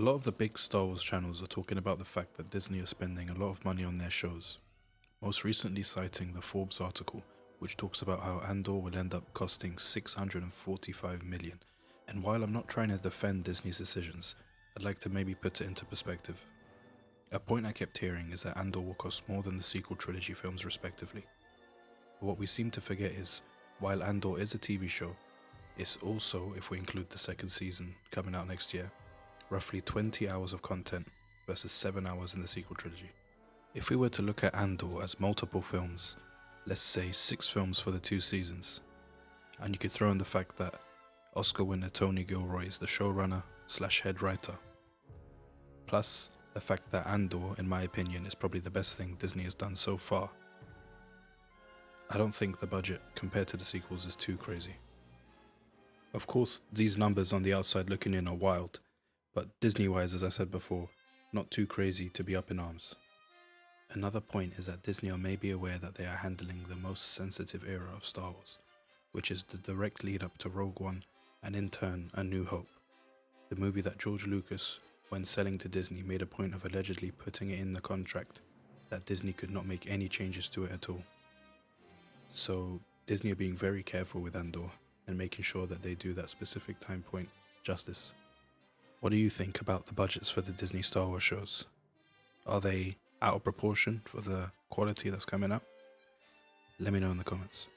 A lot of the big Star Wars channels are talking about the fact that Disney are spending a lot of money on their shows, most recently citing the Forbes article, which talks about how Andor will end up costing $645 million. And while I'm not trying to defend Disney's decisions, I'd like to maybe put it into perspective. A point I kept hearing is that Andor will cost more than the sequel trilogy films respectively. But what we seem to forget is, while Andor is a TV show, it's also, if we include the second season coming out next year, roughly 20 hours of content versus 7 hours in the sequel trilogy. If we were to look at Andor as multiple films, let's say 6 films for the 2 seasons, and you could throw in the fact that Oscar winner Tony Gilroy is the showrunner / head writer, plus the fact that Andor, in my opinion, is probably the best thing Disney has done so far, I don't think the budget compared to the sequels is too crazy. Of course, these numbers on the outside looking in are wild, but Disney-wise, as I said before, not too crazy to be up in arms. Another point is that Disney are maybe aware that they are handling the most sensitive era of Star Wars, which is the direct lead up to Rogue One and in turn A New Hope, the movie that George Lucas, when selling to Disney, made a point of allegedly putting it in the contract that Disney could not make any changes to it at all. So Disney are being very careful with Andor and making sure that they do that specific time point justice. What do you think about the budgets for the Disney Star Wars shows? Are they out of proportion for the quality that's coming up? Let me know in the comments.